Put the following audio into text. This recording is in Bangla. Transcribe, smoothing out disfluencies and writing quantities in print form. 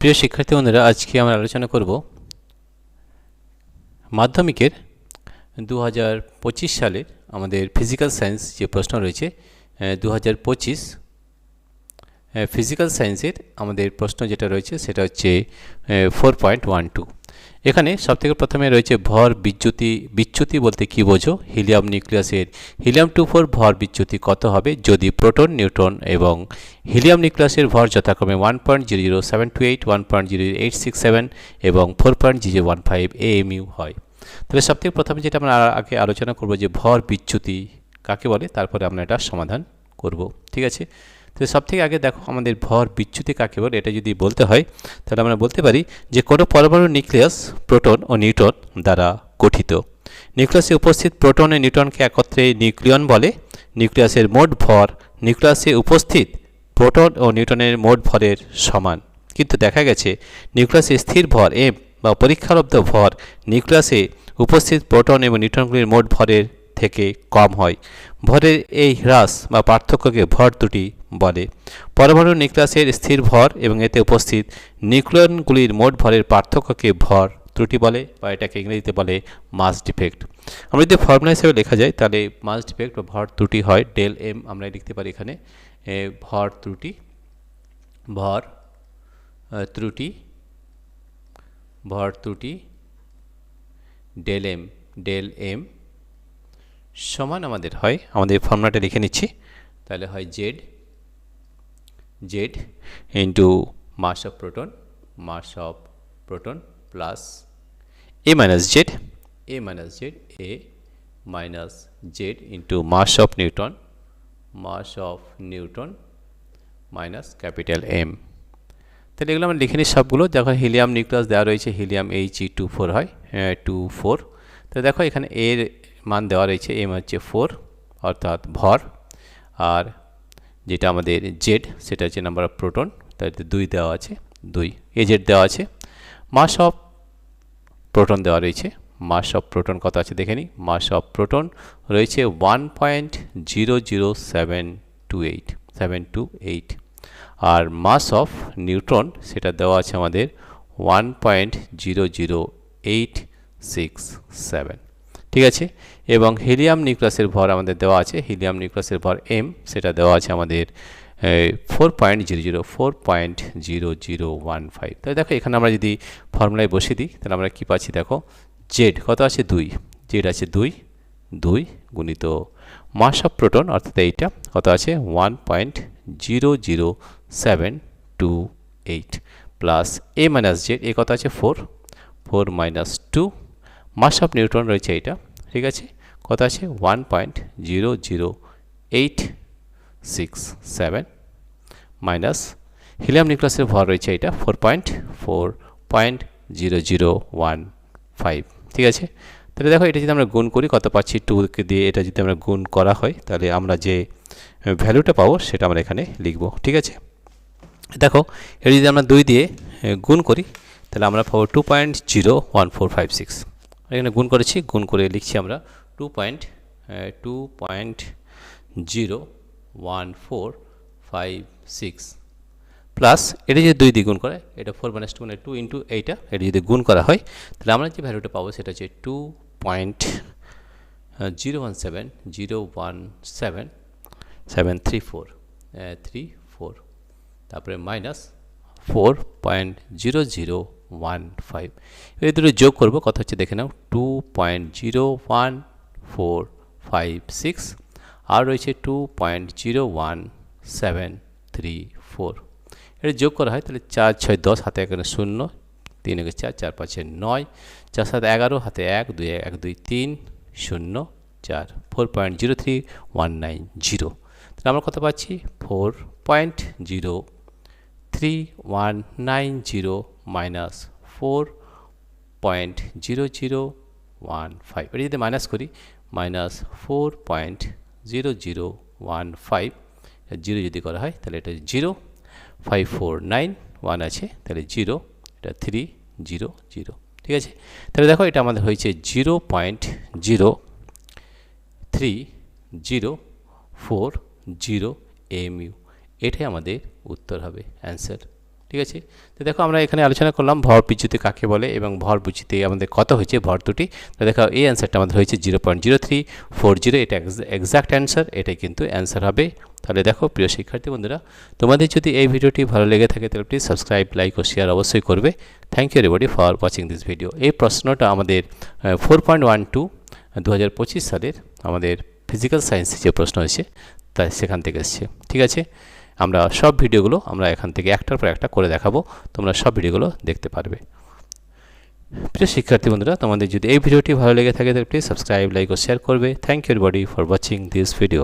প্রিয় শিক্ষার্থী বন্ধুরা, আজকে আমরা আলোচনা করব মাধ্যমিকের 2025 সালের আমাদের ফিজিক্যাল সায়েন্স যে প্রশ্ন রয়েছে 2025 ফিজিক্যাল সায়েন্সের আমাদের প্রশ্ন যেটা রয়েছে সেটা হচ্ছে 4.12। এখানে সবথেকে প্রথমে রয়েছে ভর বিচ্যুতি। বিচ্যুতি বলতে কি বোঝো? হিলিয়াম নিউক্লিয়াসের হিলিয়াম-24 ভর বিচ্যুতি কত হবে যদি প্রোটন, নিউট্রন এবং হিলিয়াম নিউক্লিয়াসের ভর যথাক্রমে 1.00728, 1.00867 এবং 4.015 AMU হয়। তাহলে সবথেকে প্রথমে যেটা আমরা আগে আলোচনা করব যে ভর বিচ্যুতি কাকে বলে, তারপরে আমরা এটা সমাধান করব। ঠিক আছে, তো সবথেকে আগে দেখো আমাদের ভর বিচ্যুতি কাকে বলে। এটা যদি বলতে হয় তাহলে আমরা বলতে পারি যে কোনো পরমাণু নিউক্লিয়াস প্রোটন ও নিউট্রন দ্বারা গঠিত। নিউক্লিয়াসে উপস্থিত প্রোটন ও নিউট্রনকে একত্রে নিউক্লিয়ন বলে। নিউক্লিয়াসের মোট ভর নিউক্লিয়াসে উপস্থিত প্রোটন ও নিউট্রনের মোট ভরের সমান, কিন্তু দেখা গেছে নিউক্লিয়াসে স্থির ভর m বা পরীক্ষালব্ধ ভর নিউক্লিয়াসে উপস্থিত প্রোটন এবং নিউট্রনগুলির মোট ভরের থেকে কম হয়। ভরের এই হ্রাস বা পার্থক্যকে ভর ত্রুটি বলে। পরমাণু নিউক্লিয়াসের স্থির ভর এবং এতে উপস্থিত নিউক্লিয়নগুলির মোট ভরের পার্থক্যকে ভর ত্রুটি বলে, বা এটাকে ইংরেজিতে বলে মাস ডিফেক্ট। আমরা যদি ফর্মুলা হিসেবে লেখা যায় তাহলে মাস ডিফেক্ট বা ভর ত্রুটি হয় ডেল এম। আমরা লিখতে পারি এখানে ভর ত্রুটি, ভর ত্রুটি, ভর ত্রুটি ডেল এম, ডেল এম সমান আমাদের হয়, আমাদের ফর্মুলাটা লিখে নিচ্ছি, তাহলে হয় Z, Z into mass of proton, mass of proton plus A minus Z, A minus Z, A minus Z into mass of neutron, mass of neutron minus capital M. তাহলে এগুলো আমরা লিখে নিই সবগুলো। দেখো হিলিয়াম নিউক্লিয়াস দেওয়া রয়েছে, হিলিয়াম He24 হয় 24। তো দেখো এখানে এর মান দেওয়া রয়েছে, এম হচ্ছে 4 অর্থাৎ ভর, আর যেটা আমাদের জেড সেটা হচ্ছে নাম্বার অফ প্রোটন, তাতে 2 দেওয়া আছে, 2 এজেড দেওয়া আছে। মাস অফ প্রোটন দেওয়া রয়েছে, মাস অফ প্রোটন কত আছে দেখে নিই। মাস অফ প্রোটন রয়েছে 1.00728, আর মাস অফ নিউট্রন সেটা দেওয়া আছে আমাদের 1.00867। ঠিক আছে, এবং হিলিয়াম নিউক্লিয়াসের ভর আমাদের দেওয়া আছে, হিলিয়াম নিউক্লিয়াসের ভর m সেটা দেওয়া আছে আমাদের 4.0015। তাই দেখো এখানে আমরা যদি ফর্মুলায় বসিয়ে দিই তাহলে আমরা কি পাচ্ছি দেখো, জেড কত আছে 2, জেড আছে 2, 2 গুণিত মাস অফ প্রোটন অর্থাৎ এইটা কত আছে 1.00728 প্লাস এ মাইনাস জেড, এ কত আছে 4, 4 মাইনাস 2, মাস অফ নিউট্রন রয়েছে এইটা, ঠিক আছে, কত আছে 1.00867 মাইনাস হিলিয়াম নিউক্লিয়াসের ভর রয়েছে এটা 4.015। ঠিক আছে, তাহলে দেখো এটা যদি আমরা গুণ করি কত পাচ্ছি, 2কে দিয়ে এটা যদি আমরা গুণ করা হয় তাহলে আমরা যে ভ্যালুটা পাবো সেটা আমরা এখানে লিখব। ঠিক আছে, দেখো এটা যদি আমরা 2 দিয়ে গুণ করি তাহলে আমরা পাবো 2.01456। এখানে গুণ করেছি, গুণ করে লিখছি আমরা 2.01456 প্লাস এটা যদি 2 দিয়ে গুণ করে, এটা 4 - 2 মানে 2 ইন্টু এইটা, এটা যদি গুণ করা হয় তাহলে আমরা যে ভ্যালুটা পাবো সেটা হচ্ছে 2.017734, তারপরে মাইনাস 4.0015। এই দুটো যোগ করবো কত হচ্ছে দেখে নাও, 2.01456 আর রয়েছে 2.01734। এটা যোগ করা হয় তাহলে 4 6 10, হাতে 1 0, 3 1 4, 4 5 9, 4 7 11, হাতে 1 2 1 2 3 0 4, 4.03190। তাহলে আমরা কত পাচ্ছি 4.03190 মাইনাস 4.0015। এটা যদি মাইনাস করি মাইনাস 4.0015, 0 যদি করা হয় তাহলে এটা 0, 5491 আছে তাহলে 0, এটা 300। ঠিক আছে, তাহলে দেখো এটা আমাদের হয়েছে 0.03040 AMU। এটাই আমাদের উত্তর হবে, অ্যান্সার। ঠিক আছে। তো দেখো আমরা এখানে আলোচনা করলাম ভর বিচ্যুতি কাকে বলে এবং ভর বিচ্যুতি আমাদের কত হয়েছে ভর দুটি। তো দেখো এই অ্যান্সারটা আমাদের হয়েছে 0.0340, এটা এক্সাক্ট অ্যান্সার, এটাই কিন্তু অ্যান্সার হবে। তাহলে দেখো প্রিয় শিক্ষার্থী বন্ধুরা, তোমাদের যদি এই ভিডিওটি ভালো লেগে থাকে তাহলে প্লিজ সাবস্ক্রাইব, লাইক ও শেয়ার অবশ্যই করবে। Thank you everybody for watching this video. এই প্রশ্নটা আমাদের 4.12 2025 সালের আমাদের ফিজিক্যাল সায়েন্সে যে প্রশ্ন হয়েছে তাই সেখান থেকে এসছে। ঠিক আছে, আমরা সব ভিডিওগুলো আমরা এখান থেকে একটার পর একটা করে দেখাবো, তোমরা সব ভিডিওগুলো দেখতে পারবে। প্রিয় শিক্ষার্থী বন্ধুরা, তোমাদের যদি এই ভিডিওটি ভালো লেগে থাকে তাহলে প্লিজ সাবস্ক্রাইব, লাইক ও শেয়ার করবে। Thank you everybody for watching this video.